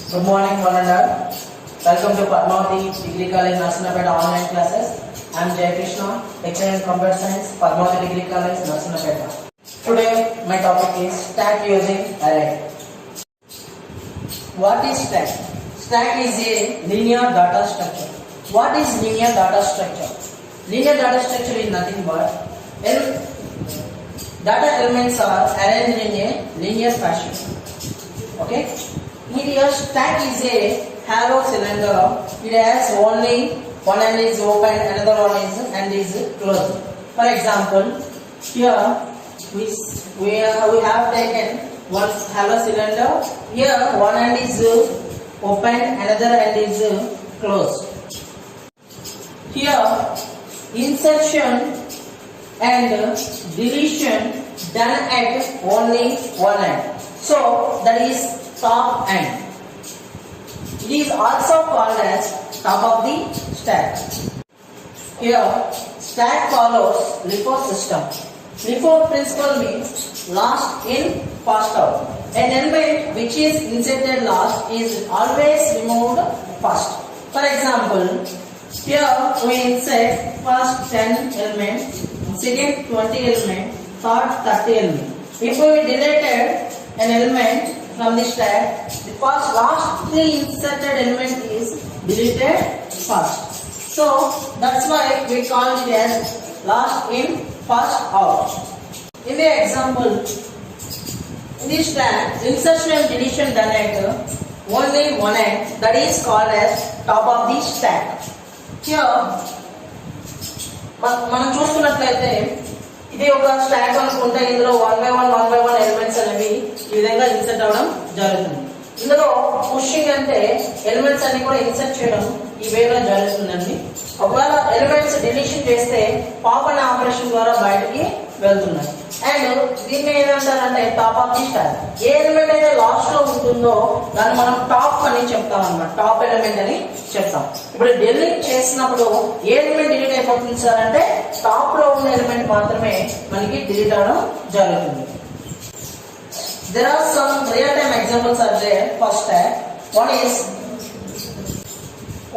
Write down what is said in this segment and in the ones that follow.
Good morning, one and all. Welcome to Padmavati Degree College, Narsanapeta online classes. I am Jay Krishna, lecturer in Computer Science, Padmavati Degree College, Narsanapeta. Today, my topic is stack using array. What is stack? Stack is a linear data structure. What is linear data structure? Linear data structure is nothing but data elements are arranged in a linear fashion. Okay? Here stack is a hollow cylinder. It has only one end is open, another one is closed. For example, here we have taken one hollow cylinder. Here one end is open, another end is closed. Here insertion and deletion done at only one end. So that is top end. It is also called as top of the stack. Here stack follows LIFO system. LIFO principle means last in, first out. An element which is inserted last is always removed first. For example, here we insert first 10 element, second 20 element, third 30 element. If we deleted an element from the stack, the last 3 inserted element is deleted first. So that's why we call it as last in, first out. In the example, in the stack, insertion and deletion done at only one end, that is called as top of the stack. Here మనం చూస్తున్నట్లయితే ఇది ఒక stock అనుకుంటే ఇందులో one by one elements అనేవి ఈ విధంగా insert అవ్వడం జరుగుతుంది. ఇందులో పుషింగ్ అంటే ఎలిమెంట్స్ అన్ని కూడా ఇన్సర్ట్ చేయడం ఈ వేలో జరుగుతుందండి. ఒకవేళ ఎలిమెంట్స్ డిలీషన్ చేస్తే పాప్ అనే ఆపరేషన్ ద్వారా బయటికి వెళ్తున్నాయి. అండ్ దీన్ని ఏమంటారంటే top of the stock. A element అయితే లాస్ట్ లో ఉంటుందో దాన్ని మనం టాప్ అని చెప్తాం అన్నమాట. టాప్ ఎలిమెంట్ అని చెప్తాం. ఇప్పుడు డిలీట్ చేసినప్పుడు ఏ ఎలిమెంట్ డిలీట్ అయిపోతుంది సార్ అంటే టాప్ లో ఉన్న ఎలిమెంట్ మాత్రమే మనకి డిలీట్ అవడం జరుగుతుంది. There are some real-time examples are there for stack. One is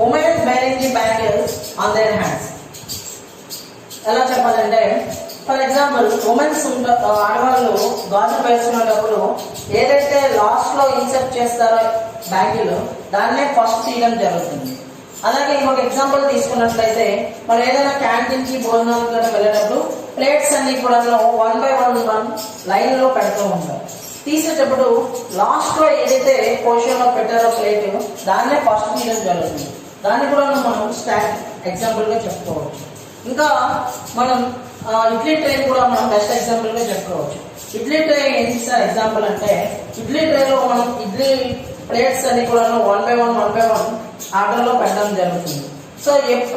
women wearing the bangles on their hands. ఎలా చెప్పాలంటే ఫర్ ఎగ్జాంపుల్ ఉమెన్స్ ఆడవాళ్ళు గాజులు వేసుకునేటప్పుడు ఏదైతే లాస్ట్ లో ఇన్సర్ట్ చేస్తారో బ్యాంగిల్ దాన్నే ఫస్ట్ తీయడం జరుగుతుంది. అలాగే ఇంకొక ఎగ్జాంపుల్ తీసుకున్నట్లయితే మనం ఏదైనా క్యాంటీన్ కి భోజనాలకు వెళ్ళేటప్పుడు ప్లేట్స్ అన్ని కూడా వన్ బై వన్ లైన్ లో పెడుతూ ఉంటారు. తీసేటప్పుడు లాస్ట్ లో ఏదైతే పోర్షన్ లో పెట్టారో ప్లేట్ దాన్నే ఫస్ట్ తీయడం జరుగుతుంది. దాన్ని కూడా మనం స్టాక్ ఎగ్జాంపుల్ గా చెప్పుకోవచ్చు. ఇంకా మనం ఇడ్లీ ట్రే కూడా మనం బెస్ట్ ఎగ్జాంపుల్ గా చెప్పుకోవచ్చు. ఇడ్లీ ట్రే ఏంటి సార్ ఎగ్జాంపుల్ అంటే ఇడ్లీ ట్రేలో మనం ఇడ్లీ ప్లేట్స్ అన్ని కూడా వన్ బై వన్ ఆర్డర్ లో పెట్టడం జరుగుతుంది. సో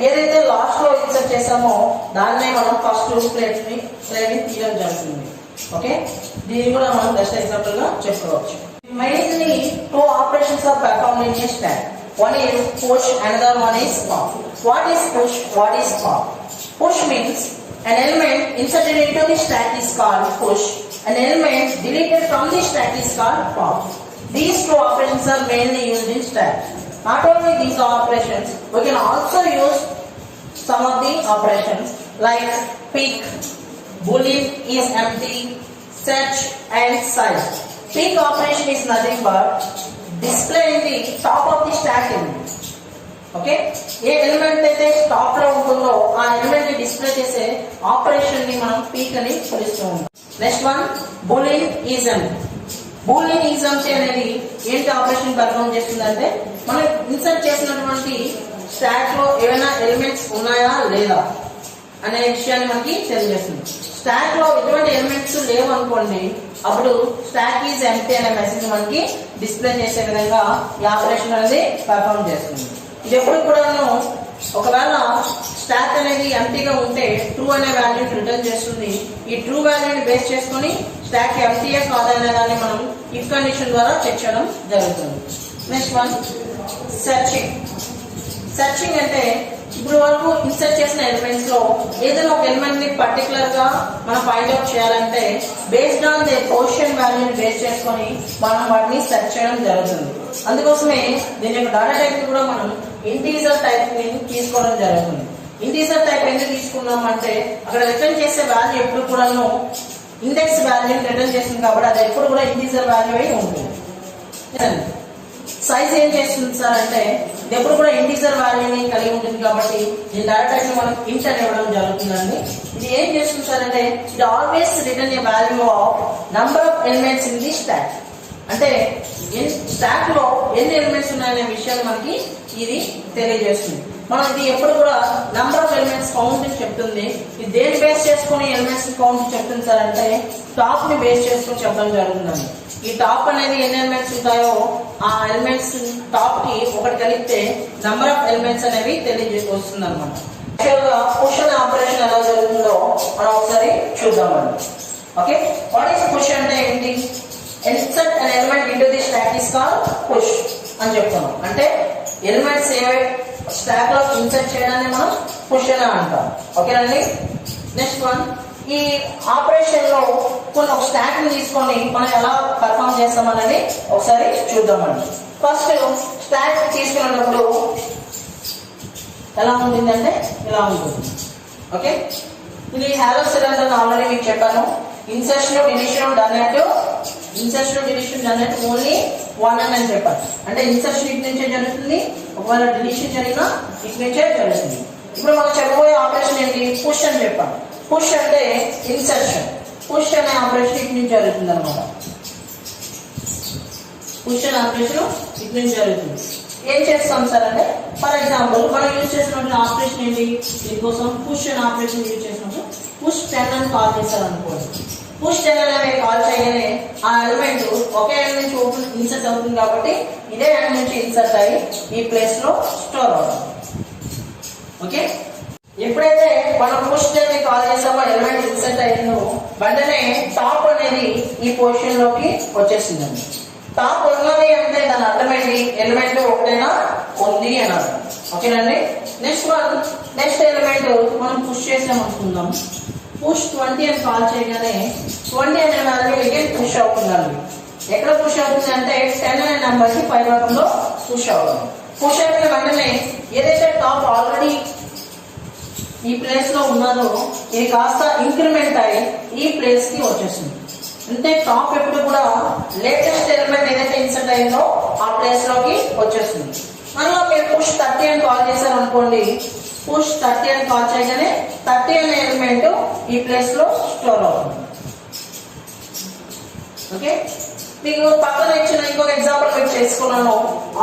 ఏదైతే లాస్ట్ లో ఇన్సర్ట్ చేసామో దాన్నే మనం ఫస్ట్ ట్రేని తీయడం జరుగుతుంది. ఓకే, దీన్ని కూడా మనం బెస్ట్ ఎగ్జాంపుల్ గా చెప్పుకోవచ్చు. Mainly 2 operations are performed in a stack. One is push, another one is pop. What is push? What is pop? Push means an element inserted into the stack is called push. An element deleted from the stack is called pop. These 2 operations are mainly used in stack. Not only these operations, we can also use some of the operations like pick, boolean is empty, search and size. Pick operation is nothing but displaying the top of the stack element. Okay, A element అయితే top లో ఉంటుందో ఆ element ని display చేసే operation ని మనం peak అని పిలుస్తూ ఉంటాం. Next one Boolean is empty. Boolean is empty అనేది ఏంటి ఆపరేషన్ పర్ఫామ్ చేస్తుందంటే మనం ఇన్సర్ట్ చేసినటువంటి స్టాక్ లో ఏమైనా ఎలిమెంట్స్ ఉన్నాయా లేదా అనే విషయాన్ని మనకి తెలియజేస్తుంది. స్టాక్ లో ఎటువంటి ఎలిమెంట్స్ లేవు అనుకోండి, అప్పుడు స్టాక్ ఈజ్ ఎంప్టీ అనే మెసేజ్ మనకి డిస్ప్లే చేసే విధంగా ఈ ఆపరేషన్ అనేది పర్ఫామ్ చేస్తుంది. ఇది ఎప్పుడు కూడాను ఒకవేళ స్టాక్ అనేది ఎంప్టీగా ఉంటే ట్రూ అనే వాల్యూని రిటర్న్ చేస్తుంది. ఈ ట్రూ వాల్యూని బేస్ చేసుకుని స్టాక్ ఎంప్టీయే కాదనే దాన్ని మనం ఇఫ్ కండిషన్ ద్వారా చెక్ చేయడం జరుగుతుంది. Next one searching. సెర్చింగ్ అంటే ఇప్పుడు వరకు ఇన్సర్ట్ చేసిన ఎలిమెంట్స్ లో ఏదైనా ఒక ఎలిమెంట్ ని పర్టికులర్ గా మనం ఫైండ్ అవుట్ చేయాలంటే బేస్డ్ ఆన్ ది పొజిషన్ వాల్యూని బేస్ చేసుకొని మనం వాటిని సెర్చ్ చేయడం జరుగుతుంది. అందుకోసమే దీని యొక్క డేటా టైప్ కూడా మనం ఇంటీజర్ టైప్ ని తీసుకోవడం జరుగుతుంది. ఇంటీజర్ టైప్ ఎందుకు తీసుకున్నాం అంటే అక్కడ రిటర్న్ చేసే వాల్యూ ఎప్పుడు కూడాను ఇండెక్స్ వాల్యూ రిటర్న్ చేస్తుంది కాబట్టి అది ఎప్పుడు కూడా ఇంటీజర్ వాల్యూ అయి ఉంటుంది. సైజ్ ఏం చేస్తుంది సార్ అంటే ఇది ఎప్పుడు కూడా ఇంటీజర్ వాల్యూని కలిగి ఉంటుంది కాబట్టి ఈ డేటా టైప్ ని మనం ఇంట్ అని ఇవ్వడం జరుగుతుందండి. ఇది ఏం చేస్తుంది సార్ అంటే ఇది always return A value of number of elements in the stock. అంటే స్టాక్ లో ఎన్ని ఎలిమెంట్స్ ఉన్నాయనే విషయాన్ని మనకి ఇది తెలియజేస్తుంది. మనం ఇది ఎప్పుడు కూడా నంబర్ ఆఫ్ ఎలిమెంట్స్ కౌంట్ అని చెప్తుంది. ఇది దేని బేస్ చేసుకుని ఎలిమెంట్స్ కౌంట్ చెప్తుంది సార్ అంటే టాప్ ని బేస్ చేసుకుని చెప్పడం జరుగుతుందండి. ఈ టాప్ అనేది ఎన్ని ఎలిమెంట్స్ ఉంటాయో ఆ ఎలిమెంట్స్ టాప్ కి ఒకటి కలిపితే నంబర్ ఆఫ్ ఎలిమెంట్స్ అనేవి తెలియజేస్తుంది అనమాట. పుష్ అనే ఆపరేషన్ ఎలా జరుగుతుందో మనం ఒకసారి చూద్దామండి. ఓకే, వాట్ ఈస్ పుష్ అంటే ఏంటి? Insert an element into the stack is called push అని చెప్తున్నాం. అంటే ఎలిమెంట్స్ ఏవైతే స్టాక్ లో ఇన్సర్ట్ చేయడాన్ని మనం పుష్ అని అంటాం. ఓకేనండి. నెక్స్ట్ వన్, ఈ ఆపరేషన్ లో కొన్ని ఒక స్టాక్ ని తీసుకొని మనం ఎలా పర్ఫామ్ చేస్తామనేది ఒకసారి చూద్దామండి. ఫస్ట్ స్టాక్ తీసుకున్నప్పుడు ఎలా ఉంటుందంటే ఇలా ఉంటుంది. ఓకే, ఇది హాలో సిలిండర్ ఆల్రెడీ మీకు చెప్పాను. Insertion deletion done at insertion deletion done at only one అని చెప్పాను. అంటే ఇన్సర్షన్ ఇటు నుంచే జరుగుతుంది, ఒకవేళ డిలీషన్ జరిగినా ఇటు నుంచే జరుగుతుంది. ఇప్పుడు మనం చెప్పబోయే ఆపరేషన్ ఏంటి? పుష్ అని చెప్పాను. పుష్ అంటే ఇన్సర్షన్. పుష్ అనే ఆపరేషన్ ఇటు నుంచి జరుగుతుంది అనమాట. పుష్ అనే ఆపరేషన్ ఇటు నుంచి జరుగుతుంది. ఏం చేస్తాం సార్ అంటే ఫర్ ఎగ్జాంపుల్ మనం యూజ్ చేసినటువంటి ఆపరేషన్ ఏంటి? దీనికోసం పుష్ అనే ఆపరేషన్ యూజ్ చేసినప్పుడు పుష్ 10 అని కాల్ చేస్తారు అనుకోండి. పుష్ 10 అనే కాల్ చేయగానే ఆ ఎలిమెంట్ ఒకే ఎండ్ నుంచి ఓపెన్ ఇన్సర్ట్ అవుతుంది కాబట్టి ఇదే ఎండ్ నుంచి ఇన్సర్ట్ అయ్యి ఈ ప్లేస్ లో స్టోర్ అవుతుంది. ఓకే, ఎప్పుడైతే మనం పుష్ 10 కాల్ చేసామో ఎలిమెంట్ ఇన్సర్ట్ అయ్యిందో వెంటనే టాప్ అనేది ఈ పొజిషన్ లోకి వచ్చేసిందండి. టాప్ ఉన్నది అంటే దాని అర్థం ఏంటి? ఎలిమెంట్ ఒకటైనా ఉంది అని అర్థం. ఓకేనండి. నెక్స్ట్ ఎలిమెంట్ మనం పుష్ చేసామనుకుందాం. పుష్ 20 అని కాల్ చేయగానే 20 అనే వాల్యూ అగైన్ పుష్ అవుతుందండి. ఎక్కడ పుష్ అవుతుంది అంటే 10 అనే నెంబర్ కి పై భాగంలో పుష్ అవుతుంది. పుష్ అయిన వెంటనే ఏదైతే టాప్ ఆల్రెడీ ఈ ప్లేస్ లో ఉన్నదో ఇది కాస్త ఇంక్రిమెంట్ అయ్యి ఈ ప్లేస్ కి వచ్చేస్తుంది. అంటే టాప్ ఎప్పుడు కూడా లేటెస్ట్ ఎలిమెంట్ ఏదైతే ఇన్సర్ట్ అయిందో ఆ ప్లేస్ లోకి వచ్చేస్తుంది. మళ్ళీ మీరు పుష్ 30 అని కాల్ చేశారు అనుకోండి. పుష్ 30 అని కాల్ చేయగానే 30 అనే ఎలిమెంట్ ఈ ప్లేస్ లో స్టోర్ అవుతుంది. ఓకే, మీకు పక్కన ఇచ్చిన ఇంకొక ఎగ్జాంపుల్ మీకు చేసుకున్నాను.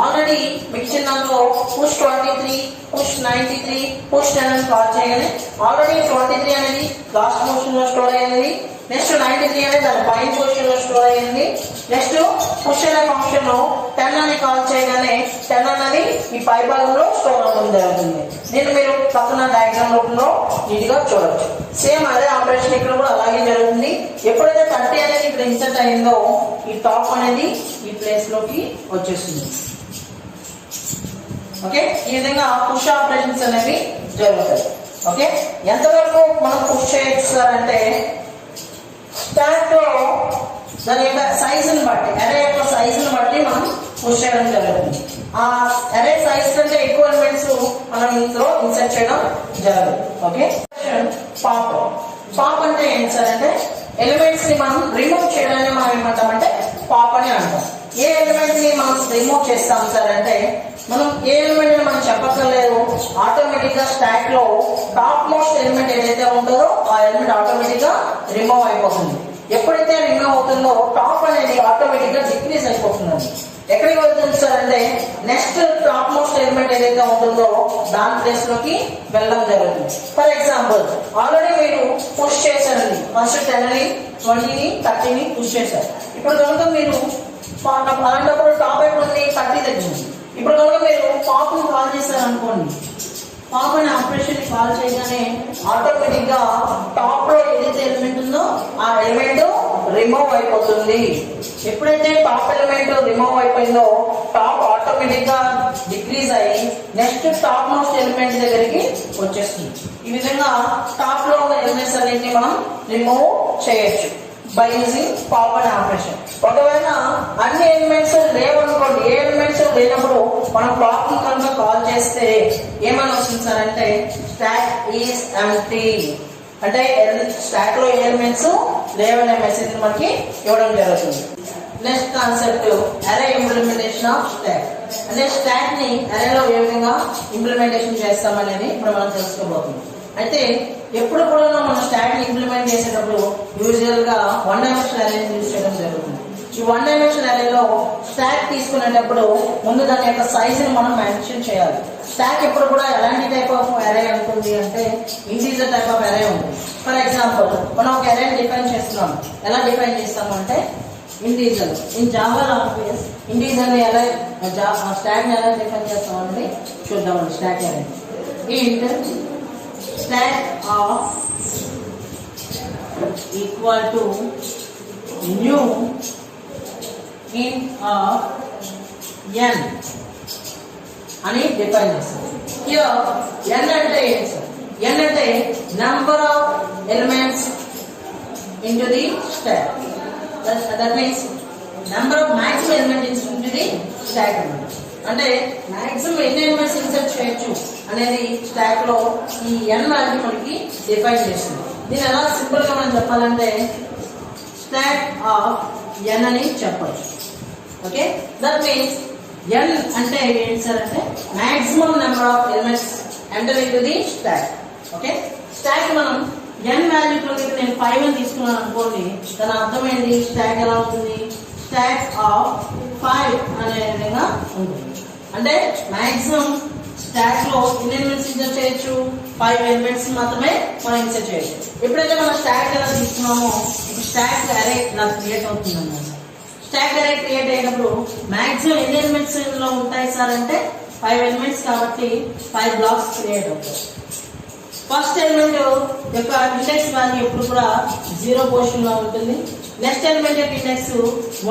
ఆల్రెడీ మీకు ఇచ్చిన దాంట్లో పుష్ 23, పుష్ 93, పుష్ 10 అని కాల్ చేయగానే ఆల్రెడీ 23 అనేది లాస్ట్ పొజిషన్ లో స్టోర్ అయ్యింది. నెక్స్ట్ 93 అనేది దాని పైన పొజిషన్ లో స్టోర్ అయ్యింది. నెక్స్ట్ పుష్ అనే ఫంక్షన్ లో 10 అని కాల్ చేయగానే 10 అనేది ఈ పై భాగంలో స్టోర్ అవ్వడం జరుగుతుంది. దీన్ని మీరు పక్కన డయాగ్రామ్ రూపంలో నీట్ గా చూడొచ్చు. సేమ్ అదే ఆపరేషన్ ఇక్కడ కూడా అలాగే జరుగుతుంది. ఎప్పుడైతే 30 అనేది ఇక్కడ ఇన్సర్ట్ అయిందో ఈ టాప్ అనేది ఈ ప్లేస్ లోకి వచ్చేస్తుంది. ఓకే, ఈ విధంగా పుష్ ఆపరేషన్స్ అనేవి జరుగుతాయి. ఓకే, ఎంతవరకు మనం పుష్ చేస్తారంటే స్టాక్ లో దాని యొక్క సైజుని బట్టి అరే యొక్క సైజుని బట్టి మనం పుష్ చేయడం జరుగుతుంది. ఆ అరే సైజ్ కంటే ఎక్కువ ఎలిమెంట్స్ మనం ఇందులో ఇన్సర్ట్ చేయడం జరగదు. ఓకే, పాప్ అంటే ఏంటి సార్ అంటే ఎలిమెంట్స్ ని మనం రిమూవ్ చేయడాన్ని మనం ఏమంటామంటే పాప్ అని అంటాం. ఏ ఎలిమెంట్ ని మనం రిమూవ్ చేస్తాం సార్ అంటే మనం ఏ ఎలిమెంట్ ని మనం చెప్పక్కర్లేదు. ఆటోమేటిక్ గా స్టాక్ లో టాప్ మోస్ట్ ఎలిమెంట్ ఏదైతే ఉంటుందో ఆ ఎలిమెంట్ ఆటోమేటిక్ గా రిమూవ్ అయిపోతుంది. ఎప్పుడైతే రిమూవ్ అవుతుందో టాప్ అనేది ఆటోమేటిక్ గా డిక్రీజ్ అయిపోతుంది. ఎక్కడికి వెళ్తుంది సార్ అంటే నెక్స్ట్ టాప్ మోస్ట్ ఎలిమెంట్ ఏదైతే ఉంటుందో దాని ప్లేస్ లోకి వెళ్ళడం జరుగుతుంది. ఫర్ ఎగ్జాంపుల్ ఆల్రెడీ మీరు పుష్ చేశారండి. ఫస్ట్ 10ని 20ని 30ని పుష్ చేశారు. ఇప్పుడు కనుక మీరు అలాంటప్పుడు టాప్ అయిపోయింది 30 తగ్గింది. ఇప్పుడు కనుక మీరు పాప్ ని కాల్ చేశారు అనుకోండి. పాప్ అనే ఆపరేషన్ కాల్ చేయగానే ఆటోమేటిక్ గా టాప్ లో ఏదైతే ఎలిమెంట్ ఉందో ఆ ఎలిమెంట్ రిమూవ్ అయిపోతుంది. ఎప్పుడైతే టాప్ ఎలిమెంట్ రిమూవ్ అయిపోయిందో టాప్ ఆటోమేటిక్ గా డిక్రీజ్ అయ్యి నెక్స్ట్ టాప్ మోస్ట్ ఎలిమెంట్ దగ్గరికి వచ్చేస్తుంది. ఈ విధంగా టాప్ లో ఉన్న ఎలిమెంట్స్ అన్నింటినీ మనం రిమూవ్ చేయొచ్చు. By using forward operation. ఒకవేళ అన్ని ఎలిమెంట్స్ లేవనుకోండి, ఏ ఎలిమెంట్స్ లేనప్పుడు మనం క్లాక్ ని కనుక కాల్ చేస్తే ఏమని వస్తుంది సార్ అంటే స్టాక్ ఈజ్ ఎంప్టీ, అంటే స్టాక్ లో ఏ ఎలిమెంట్స్ లేవనే మెసేజ్ మనకి ఇవ్వడం జరుగుతుంది. నెక్స్ట్ కాన్సెప్ట్ అరే ఇంప్లిమెంటేషన్ ఆఫ్ స్టాక్. అంటే స్టాక్ ని అరేలో ఏ విధంగా ఇంప్లిమెంటేషన్ చేస్తామనేది ఇప్పుడు మనం తెలుసుకోబోతున్నాం. అయితే ఎప్పుడు కూడా మనం స్టాక్ ని ఇంప్లిమెంట్ చేసేటప్పుడు యూజువల్ గా 1 డైమెన్షనల్ అరే యూజ్ చేయడం జరుగుతుంది. ఈ 1 డైమెన్షనల్ అరేలో స్టాక్ తీసుకునేటప్పుడు ముందు దాని యొక్క సైజ్ ని మనం మెన్షన్ చేయాలి. స్టాక్ ఎప్పుడు కూడా ఎలాంటి టైప్ ఆఫ్ అరే ఉంటుంది అంటే ఇంటీజర్ టైప్ ఆఫ్ అరే ఉంటుంది. ఫర్ ఎగ్జాంపుల్ మనం ఒక అరేని డిఫైన్ చేస్తున్నాం. ఎలా డిఫైన్ చేస్తాము అంటే integer. In Java language integer ని ఎలా స్టాక్ ని ఎలా డిఫైన్ చేస్తామని చూద్దామండి. స్టాక్ అరే ఇంట్ stock of equal to new int of n అని డిఫైన్ చేస్తాం. హియర్ n అంటే ఏంటి సార్? n అంటే number of elements into the stack. That means number of maximum elements into the stack అన్నమాట. అంటే మాక్సిమం ఎన్ని ఎలిమెంట్స్ ఇన్సర్ట్ చేయొచ్చు అనేది స్టాక్ లో ఈ n వాల్యూ మనకి డిఫైన్ చేస్తుంది. దీన్ని ఎలా సింపుల్ గా మనం చెప్పాలంటే స్టాక్ ఆఫ్ n అని చెప్పొచ్చు. ఓకే, దట్ మీన్స్ n అంటే ఏంటి సార్ అంటే maximum number of elements enter into the stock. Okay, stock మనం n వాల్యూతో నేను 5 అని తీసుకున్నాను అనుకోండి, దాని అర్థం ఏంటి? స్టాక్ ఎలా ఉంటుంది? స్టాక్ ఆఫ్ 5 అనే విధంగా ఉంటుంది. అంటే మాక్సిమం స్టాక్ లో ఎన్ని ఎలిమెంట్స్ ఇన్సర్ట్ చేయొచ్చు? 5 ఎలిమెంట్స్ మాత్రమే మనం ఇన్సర్ట్ చేయొచ్చు. ఎప్పుడైతే మనం స్టాక్ ఎలా తీసుకున్నామో స్టాక్ అరే నాకు క్రియేట్ అవుతుంది అన్నమాట. స్టాక్ అరే క్రియేట్ అయినప్పుడు మాక్సిమం ఎన్ని ఎలిమెంట్స్ ఇందులో ఉంటాయి సార్ అంటే 5 ఎలిమెంట్స్ కాబట్టి 5 బ్లాక్స్ క్రియేట్ అవుతాయి. ఫస్ట్ ఎలిమెంట్ యొక్క ఇండెక్స్ వాల్యూ ఎప్పుడు కూడా 0 పొజిషన్ లో ఉంటుంది. నెక్స్ట్ ఎలిమెంట్ యొక్క ఇండెక్స్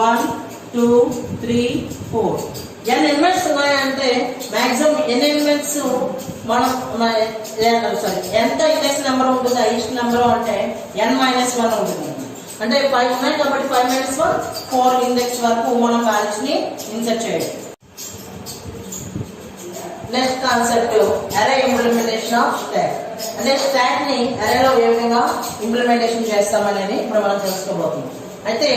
1 2 3 4. n ఎలిమెంట్స్ ఉన్నాయంటే మాక్సిమం ఎన్ని ఎలిమెంట్స్ మనం సారీ ఎంత ఇండెక్స్ నెంబర్ ఉంటుంది? హైయెస్ట్ నెంబర్ అంటే n-1 ఉంటుంది. అంటే 5 ఉన్నాయి కాబట్టి 5-1 4 ఇండెక్స్ వరకు మనం వాల్యూస్ ని ఇన్సర్ట్ చేయాలి. నెక్స్ట్ కాన్సెప్ట్ అరే ఇంప్లిమెంటేషన్ ఆఫ్ స్టాక్. అంటే స్టాక్ ని అరేలో ఏ విధంగా ఇంప్లిమెంటేషన్ చేస్తామనేది ఇప్పుడు మనం తెలుసుకోబోతున్నాం. అయితే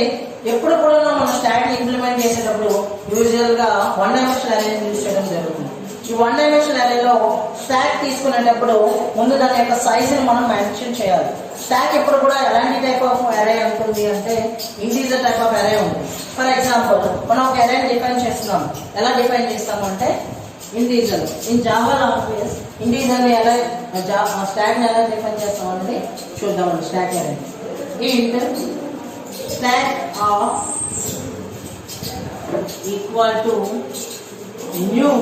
ఎప్పుడు కూడా మనం స్టాక్ ని ఇంప్లిమెంట్ చేసేటప్పుడు యూజువల్ గా 1 డైమెన్షనల్ అరే యూజ్ చేయడం జరుగుతుంది. ఈ 1 డైమెన్షనల్ అరేలో స్టాక్ తీసుకునేటప్పుడు ముందు దాని యొక్క సైజ్ ని మనం మెన్షన్ చేయాలి. స్టాక్ ఎప్పుడు కూడా ఎలాంటి టైప్ ఆఫ్ అరే ఉంటుంది అంటే ఇంటీజర్ టైప్ ఆఫ్ అరే ఉంటుంది. ఫర్ ఎగ్జాంపుల్ మనం ఒక అరేని డిఫైన్ చేస్తున్నాం. ఎలా డిఫైన్ చేస్తాము అంటే integer. In Java language integer ని ఎలా స్టాక్ ని ఎలా డిఫైన్ చేస్తాం అనేది చూద్దామండి. స్టాక్ అరే ఇంట్ stock of equal to new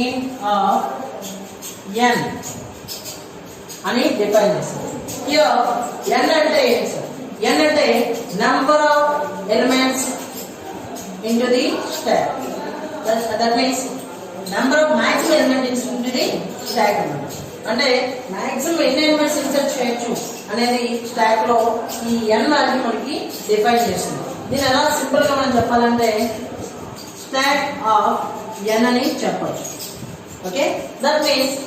int of n అని డిఫైన్ చేస్తాం. హియర్ n అంటే ఏంటి సార్? n అంటే number of elements into the stack. That means number of maximum elements into the stack అన్నమాట. అంటే మాక్సిమం ఎన్ని ఎలిమెంట్స్ ఇన్సర్ట్ చేయొచ్చు అనేది స్టాక్ లో ఈ n వాల్యూ మనకి డిఫైన్ చేస్తుంది. దీన్ని ఎలా సింపుల్ గా మనం చెప్పాలంటే స్టాక్ ఆఫ్ n అని చెప్పొచ్చు. ఓకే, దట్ మీన్స్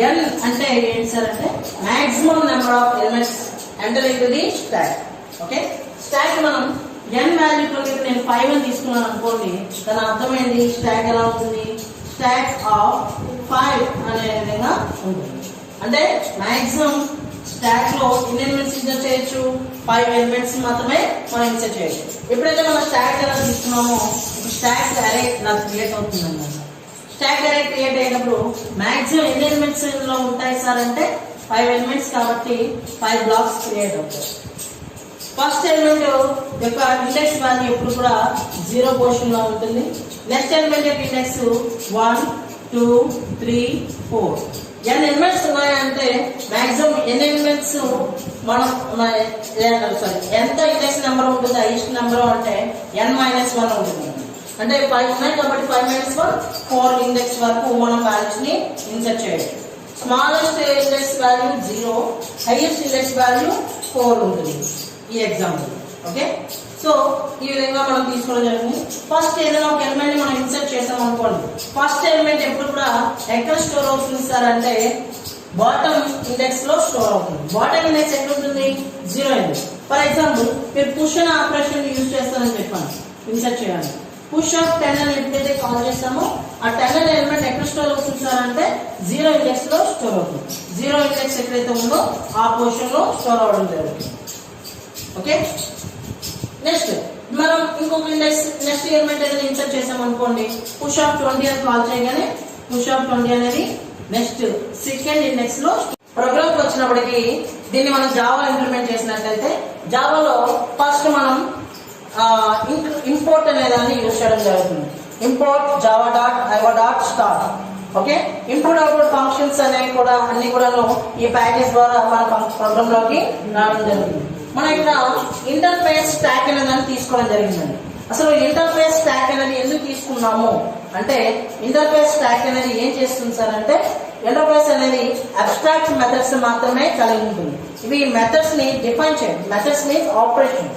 n అంటే ఏంటి సార్ అంటే maximum number of elements enter into the stock. Okay, stock మనం n వాల్యూతో నేను 5 అని తీసుకున్నాను అనుకోండి, దాని అర్థం ఏంటి? స్టాక్ ఎలా ఉంటుంది? స్టాక్ ఆఫ్ 5 అనే విధంగా ఉంటుంది. అంటే మాక్సిమం స్టాక్ లో ఎన్ని ఎలిమెంట్స్ ఇన్సర్ట్ చేయొచ్చు? 5 ఎలిమెంట్స్ మాత్రమే మనం ఇన్సర్ట్ చేయొచ్చు. ఎప్పుడైతే మనం స్టాక్ ఎలా తీసుకున్నామో స్టాక్ అరే నాకు క్రియేట్ అవుతుంది అన్నమాట. స్టాక్ అరే క్రియేట్ అయినప్పుడు మాక్సిమం ఎన్ని ఎలిమెంట్స్ ఇందులో ఉంటాయి సార్ అంటే 5 ఎలిమెంట్స్ కాబట్టి 5 బ్లాక్స్ క్రియేట్ అవుతాయి. ఫస్ట్ ఎలిమెంట్ యొక్క ఇండెక్స్ వాల్యూ ఎప్పుడు కూడా 0 పొజిషన్ లో ఉంటుంది. నెక్స్ట్ ఎలిమెంట్ యొక్క ఇండెక్స్ 1 2 3 4. n ఎలిమెంట్స్ ఉన్నాయంటే మాక్సిమం ఎన్ని ఎలిమెంట్స్ మనం సారీ ఎంత ఇండెక్స్ నెంబర్ ఉంటుంది? హైయెస్ట్ నెంబర్ అంటే n-1 ఉంటుంది. అంటే 5 ఉన్నాయి కాబట్టి 5-1 4 ఇండెక్స్ వరకు మనం వాల్యూస్ ని ఇన్సర్ట్ చేయొచ్చు. Smallest index value 0, highest index value 4 ఉంటుంది. ఈ ఎగ్జాంపుల్. ఓకే, సో ఈ విధంగా మనం తీసుకోవడం జరుగుతుంది. ఫస్ట్ ఏదైనా ఒక ఎలిమెంట్ ని మనం ఇన్సర్ట్ చేసాం అనుకోండి, ఫస్ట్ ఎలిమెంట్ ఎప్పుడు కూడా ఎక్కడ స్టోర్ అవుతుంది సార్ అంటే బాటమ్ ఇండెక్స్ లో స్టోర్ అవుతుంది. బాటమ్ ఇండెక్స్ ఎక్కడ ఉంటుంది? 0 ఇండెక్స్. ఫర్ ఎగ్జాంపుల్ మీరు పుష్ అనే ఆపరేషన్ యూజ్ చేస్తారని చెప్పాను ఇన్సర్ట్ చేయడానికి. పుష్ ఆఫ్ 10 అని ఎప్పుడైతే కాల్ చేస్తామో ఆ 10 అనే ఎలిమెంట్ ఎక్కడ స్టోర్ అవుతుంది సార్ అంటే 0 ఇండెక్స్ లో స్టోర్ అవుతుంది. 0 ఇండెక్స్ ఎక్కడైతే ఉందో ఆ పొజిషన్ లో స్టోర్ అవడం జరుగుతుంది. ఓకే, నెక్స్ట్ మనం ఇంకొక ఇండెక్స్ నెక్స్ట్ ఎలిమెంట్ ఏదైనా ఇన్సర్ట్ చేసాం అనుకోండి, పుష్ ఆఫ్ 20 అని కాల్ చేయగానే పుష్ ఆఫ్ 20 అనేది నెక్స్ట్ సెకండ్ ఇండెక్స్ లో ప్రోగ్రామ్ వచ్చినప్పటికీ దీన్ని మనం జావా ఇంప్లిమెంట్ చేసినట్లయితే జావాలో ఫస్ట్ మనం ఇంపోర్ట్ అనే దాన్ని యూజ్ చేయడం జరుగుతుంది. Import Java dot Aiwa dot star. Okay, input output functions అనేవి కూడా అన్ని కూడా ఈ ప్యాకేజ్ ద్వారా మన ప్రోగ్రామ్ లోకి రావడం జరుగుతుంది. మనం ఇక్కడ ఇంటర్ఫేస్ స్టాక్ అనే దాన్ని తీసుకోవడం జరిగిందండి. అసలు ఇంటర్ఫేస్ స్టాక్ అనేది ఎందుకు తీసుకున్నాము అంటే ఇంటర్ఫేస్ స్టాక్ అనేది ఏం చేస్తుంది సార్ అంటే ఇంటర్ఫేస్ అనేది అబ్స్ట్రాక్ట్ మెథడ్స్ మాత్రమే కలిగి ఉంటుంది. ఇవి మెథడ్స్ ని డిఫైన్ చేయండి. Methods means operation.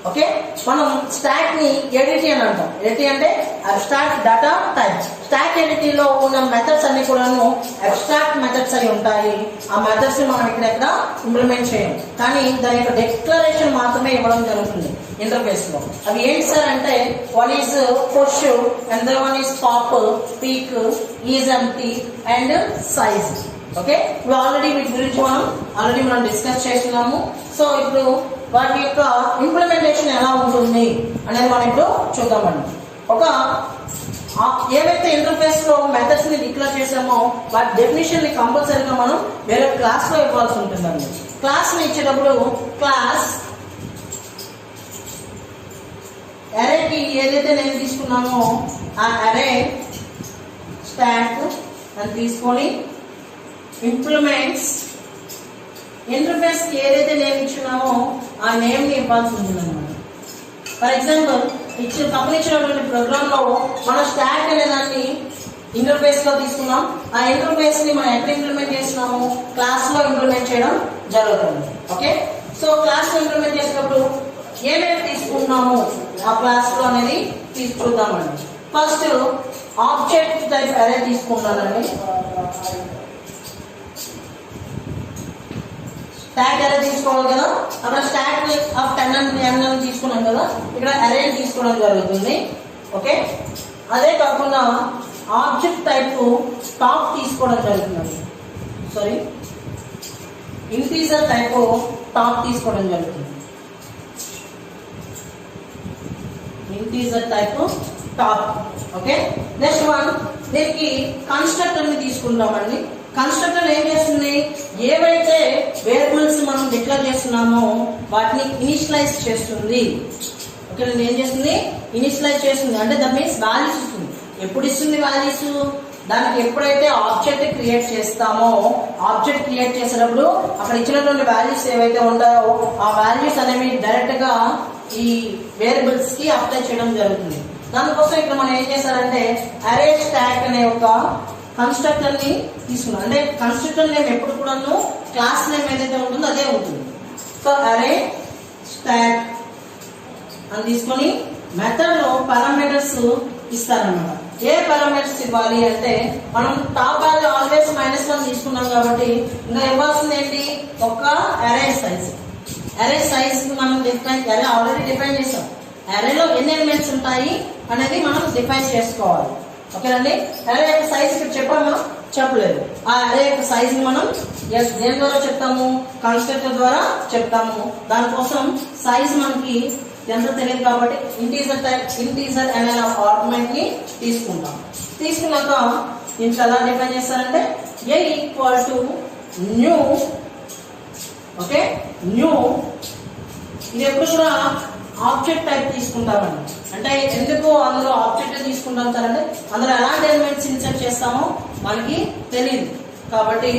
ఓకే, మనం స్టాక్ ని ఎడిటీ అని అంటాం. ఎడిటీ అంటే అబ్స్ట్రాక్ట్ డేటా టైప్స్. స్టాక్ ఎడిటీలో ఉన్న మెథడ్స్ అన్ని కూడాను అబ్స్ట్రాక్ట్ మెథడ్స్ అయి ఉంటాయి. ఆ మెథడ్స్ ని మనం ఇక్కడ ఇంప్లిమెంట్ చేయం, కానీ దాని యొక్క డిక్లరేషన్ మాత్రమే ఇవ్వడం జరుగుతుంది ఇంటర్ఫేస్ లో. అవి ఏంటి సార్ అంటే one is push, and one is pop, peak, is empty and size. Okay, ఇప్పుడు ఆల్రెడీ వీటి గురించి మనం డిస్కస్ చేస్తున్నాము. సో ఇప్పుడు వాటి యొక్క ఇంప్లిమెంటేషన్ ఎలా ఉంటుంది అనేది మనం ఇప్పుడు చూద్దామండి. ఒక ఏవైతే ఇంటర్ఫేస్ లో మెథడ్స్ ని డిక్లేర్ చేసామో వాటి డెఫినేషన్ ని కంపల్సరీగా మనం వేరే క్లాస్ లో ఇవ్వాల్సి ఉంటుందండి. క్లాస్ ని ఇచ్చేటప్పుడు క్లాస్ అరేకి ఏదైతే నేను తీసుకున్నామో ఆ అరే స్టాక్ అని తీసుకొని ఇంప్లిమెంట్స్ ఇంటర్ఫేస్ కి ఏదైతే నేమ్ ఇచ్చున్నామో ఆ నేమ్ ని ఇవ్వాల్సి ఉంటుంది అనమాట. ఫర్ ఎగ్జాంపుల్ పక్కన ఇచ్చినటువంటి ప్రోగ్రామ్ లో మనం స్టాక్ అనే దాన్ని ఇంటర్ఫేస్ లో తీసుకున్నాం. ఆ ఇంటర్ఫేస్ ని మనం ఎక్కడ ఇంప్లిమెంట్ చేస్తున్నాము? క్లాస్ లో ఇంప్లిమెంట్ చేయడం జరుగుతుంది. ఓకే, సో క్లాస్ లో ఇంప్లిమెంట్ చేసినప్పుడు ఏమేమి తీసుకున్నాము ఆ క్లాస్ లో అనేది చూద్దామండి. ఫస్ట్ ఆబ్జెక్ట్ టైప్ అరే తీసుకున్నానండి. స్టాక్ అరే తీసుకోవాలి కదా, అక్కడ స్టాక్ ఆఫ్ 10 అని తీసుకున్నాం కదా, ఇక్కడ అరే తీసుకోవడం జరుగుతుంది. ఓకే, అదే కాకుండా ఆబ్జెక్ట్ టైప్ టాప్ తీసుకోవడం జరుగుతుంది. సారీ, ఇంటీజర్ టైప్ టాప్ తీసుకోవడం జరుగుతుంది. Integer type top. Okay, next one దీనికి కన్స్ట్రక్టర్ ని తీసుకుంటామండి. కన్స్ట్రక్టర్ ఏం చేస్తుంది? ఏవైతే వేరియబుల్స్ మనం డిక్లేర్ చేస్తున్నామో వాటిని ఇనిషియలైజ్ చేస్తుంది. ఓకే, ఏం చేస్తుంది? ఇనిషియలైజ్ చేస్తుంది. అంటే దట్ మీన్స్ వాల్యూస్ ఇస్తుంది. ఎప్పుడు ఇస్తుంది వాల్యూస్? దానికి ఎప్పుడైతే ఆబ్జెక్ట్ క్రియేట్ చేస్తామో ఆబ్జెక్ట్ క్రియేట్ చేసేటప్పుడు అక్కడ ఇచ్చినటువంటి వాల్యూస్ ఏవైతే ఉంటాయో ఆ వాల్యూస్ అనేవి డైరెక్ట్ గా ఈ వేరియబుల్స్ కి అప్లై చేయడం జరుగుతుంది. దానికోసం ఇక్కడ మనం ఏం చేశారంటే అరే స్టాక్ అనే ఒక కన్స్ట్రక్టర్ ని తీసుకున్నాం. అంటే కన్స్ట్రక్టర్ నేమ్ ఎప్పుడు కూడాను క్లాస్ నేమ్ ఏదైతే ఉంటుందో అదే ఉంటుంది. సో అరే స్టాక్ అని తీసుకొని మెథడ్ లో పారామీటర్స్ ఇస్తారన్నమాట. ఏ పారామీటర్స్ ఇవ్వాలి అంటే మనం టాప్ వాల్యూ ఆల్వేస్ -1 తీసుకున్నాం కాబట్టి ఇంకా ఇవ్వాల్సింది ఏంటి? ఒక అరే సైజ్. అరే సైజ్ మనం అరే ఆల్రెడీ డిఫైన్ చేసాం. అరేలో ఎన్ని ఎలిమెంట్స్ ఉంటాయి అనేది మనం డిఫైన్ చేసుకోవాలి. ఓకేనండి, అరే యొక్క సైజ్ ఇక్కడ చెప్పామా? చెప్పలేదు. ఆ అరే యొక్క సైజ్ ని మనం దేని ద్వారా చెప్తాము? కన్స్ట్రక్టర్ ద్వారా చెప్తాము. దానికోసం సైజ్ మనకి ఎంత తెలియదు కాబట్టి ఇంటీజర్ అనే ఆర్గ్యుమెంట్ ని తీసుకుంటాం. తీసుకున్నాక ఇంట్లో ఎలా డిఫైన్ చేస్తారంటే A equal to new. Okay, new ఇది ఎప్పుడు కూడా ఆబ్జెక్ట్ టైప్ తీసుకుంటామండి. అంటే ఎందుకు అందులో ఆబ్జెక్ట్ తీసుకుంటాం సార్ అంటే అందులో ఎలాంటి ఎలిమెంట్స్ ఇన్సర్ట్ చేస్తామో మనకి తెలియదు కాబట్టి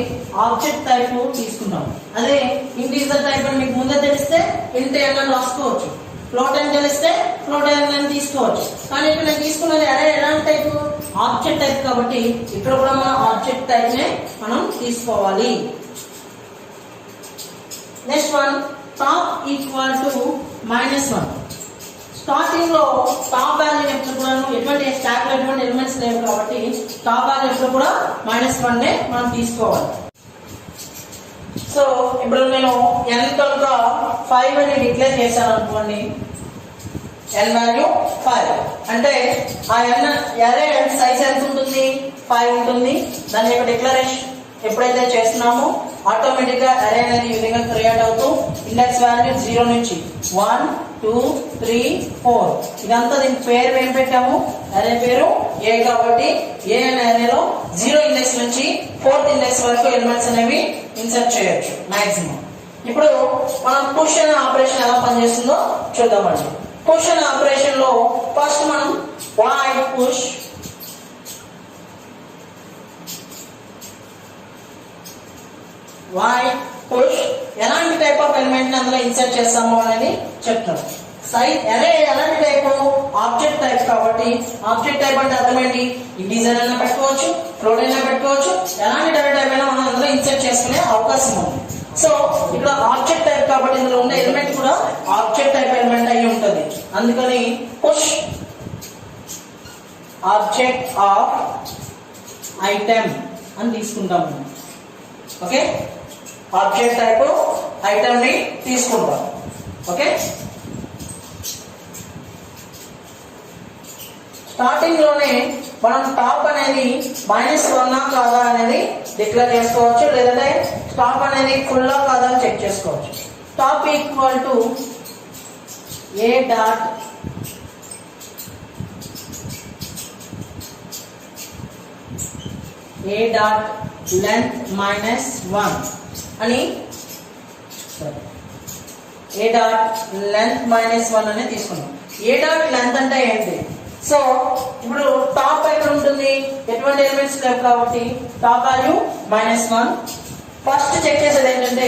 ఆబ్జెక్ట్ టైప్ తీసుకుంటాం. అదే ఇంటీజర్ టైప్ అని మీకు ముందే తెలిస్తే ఇంట్ అని రాసుకోవచ్చు, ఫ్లోట్ అని తెలిస్తే ఫ్లోట్ అని తీసుకోవచ్చు. కానీ ఇక్కడ నేను తీసుకున్నది అరే ఎలాంటి టైప్? ఆబ్జెక్ట్ టైప్ కాబట్టి ఇక్కడ కూడా మనం ఆబ్జెక్ట్ టైప్ నే మనం తీసుకోవాలి. Next one top equal to -1. Starting లో టాప్ వాల్యూ ఎప్పుడు కూడా ఎటువంటి స్టాక్ లో ఎటువంటి ఎలిమెంట్స్ లేవు కాబట్టి టాప్ వాల్యూ ఎప్పుడు కూడా -1 నే మనం తీసుకోవాలి. సో ఇప్పుడు నేను n కనుక 5 అని డిక్లేర్ చేశాను అనుకోండి, n వాల్యూ 5 అంటే ఆ n అరే సైజ్ ఎంత ఉంటుంది, 5 ఉంటుంది. దాని యొక్క డిక్లరేషన్ ఎప్పుడైతే చేస్తున్నామో ఆటోమేటిక్ గా అరే అనేది ఈ విధంగా క్రియేట్ అవుతూ ఇండెక్స్ వాల్యూ 0 నుంచి 1 2 3 4 ఇదంతా దీని పేరు ఏం పెట్టాము, అరే పేరు ఏ కాబట్టి ఏ అనే అరేలో 0 ఇండెక్స్ నుంచి 4th ఇండెక్స్ వరకు ఎలిమెంట్స్ అనేవి ఇన్సర్ట్ చేయొచ్చు మాక్సిమం. ఇప్పుడు మనం పుష్ అనే ఆపరేషన్ ఎలా పనిచేస్తుందో చూద్దామండి. పుష్ అనే ఆపరేషన్ లో ఫస్ట్ మనం వాయిడ్ పుష్ ఎలాంటి టైప్ ఆఫ్ ఎలిమెంట్ అందులో ఇన్సర్ట్ చేస్తాము అనేది చెప్తాను. సైజ్ అరే ఎలాంటి టైప్, ఆబ్జెక్ట్ టైప్ కాబట్టి ఆబ్జెక్ట్ టైప్ అంటే అర్థం ఏంటి, ఇంటీజర్ అయినా పెట్టుకోవచ్చు, ఫ్లోట్ అయినా పెట్టుకోవచ్చు, ఎలాంటి టైప్ అయినా మనం అందులో ఇన్సర్ట్ చేసుకునే అవకాశం ఉంది. సో ఇక్కడ ఆబ్జెక్ట్ టైప్ కాబట్టి ఇందులో ఉండే ఎలిమెంట్ కూడా ఆబ్జెక్ట్ టైప్ ఎలిమెంట్ అయి ఉంటుంది. అందుకని పుష్ ఆబ్జెక్ట్ ఆఫ్ ఐటెం అని తీసుకుంటాము. ఓకే, ఆబ్జెక్ట్ టైప్ ఐటమ్ ని తీసుకుంటాం. ఓకే, స్టార్టింగ్ లోనే మనం టాప్ అనేది -1 కాదా అనేది డిక్లేర్ చేసుకోవచ్చు, లేదంటే టాప్ అనేది ఫుల్ కాదా అని చెక్ చేసుకోవచ్చు. Top equal to A dot length -1 అని ఏ డాట్ లెంత్ -1 అని తీసుకున్నాం. ఏ డాట్ లెంత్ అంటే ఏంటి, సో ఇప్పుడు టాప్ ఎక్కడ ఉంటుంది, ఎటువంటి ఎలిమెంట్స్ లేవు కాబట్టి టాప్ వాల్యూ -1. ఫస్ట్ చెక్ చేసేది ఏంటంటే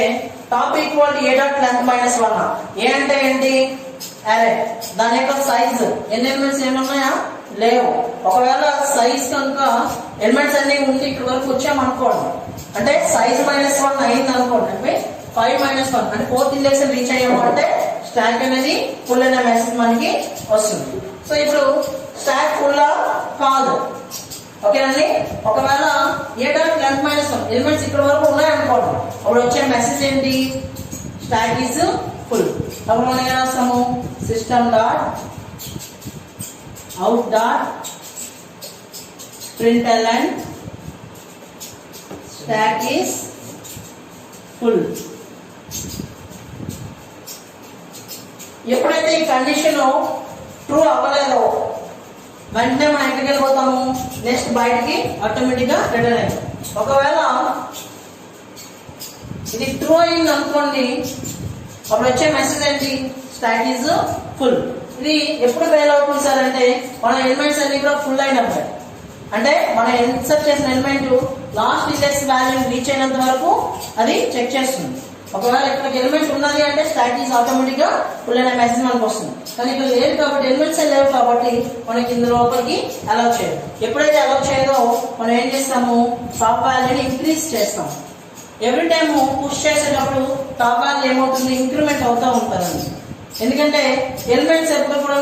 top equal to A dot length -1. ఏ అంటే ఏంటి, అరే దాని యొక్క సైజ్ ఎన్ని ఎలిమెంట్స్ ఏమన్నాయా లేవు. ఒకవేళ సైజ్ కనుక ఎలిమెంట్స్ అన్ని ఉండి ఇక్కడ వరకు వచ్చామనుకోండి, అంటే సైజ్ -1 అయింది అనుకోండి, అంటే 5 -1 అంటే 4th ఇండెక్స్ రీచ్ అయ్యాము అంటే స్టాక్ అనేది ఫుల్ అనే మెసేజ్ మనకి వస్తుంది. సో ఇప్పుడు స్టాక్ ఫుల్ కాదు, ఓకేనండి. ఒకవేళ ఏ డాట్ లెంత్ -1 ఎలిమెంట్స్ ఇక్కడ వరకు ఉన్నాయనుకోండి, అప్పుడు వచ్చే మెసేజ్ ఏంటి, స్టాక్ ఈజ్ ఫుల్. అప్పుడు మనం ఏం రాస్తాము, system dot out dot println stack is full. ఎప్పుడైతే ఈ కండిషన్ ట్రూ అవ్వలేదో వెంటనే మనం ఎక్కడికి వెళ్ళిపోతాము, నెక్స్ట్ బయటికి ఆటోమేటిక్ గా రిటర్న్ అయ్యాం. ఒకవేళ ఇది ట్రూ అయింది అనుకోండి, అప్పుడు వచ్చే మెసేజ్ ఏంటి, స్టాక్ ఈజ్ ఫుల్. ఇది ఎప్పుడు ఫెయిల్ అవుతుంది సార్ అంటే మన ఎలిమెంట్స్ అన్ని కూడా ఫుల్ అయినప్పుడు, అంటే మనం ఇన్సర్ట్ చేసిన element last index value reach అయినంత వరకు అది చెక్ చేస్తుంది. ఒకవేళ ఇక్కడ ఎలిమెంట్ ఉన్నది అంటే స్టాక్ ఈజ్ ఆటోమేటిక్ గా ఫుల్ అనే మెసేజ్ మనకు వస్తుంది. కానీ ఇక్కడ లేదు కాబట్టి ఎలిమెంట్స్ లేవు కాబట్టి మనకి ఇందులో లోపలికి అలౌ చేయదు. ఎప్పుడైతే అలౌ చేయదో మనం ఏం చేస్తాము, టాప్ వాల్యూని ఇంక్రీజ్ చేస్తాం. ఎవ్రీ టైమ్ పుష్ చేసేటప్పుడు టాప్ వాల్యూ ఏమవుతుంది, ఇంక్రిమెంట్ అవుతూ ఉంటారండి. ఎందుకంటే ఎలిమెంట్స్ ఎప్పుడు కూడా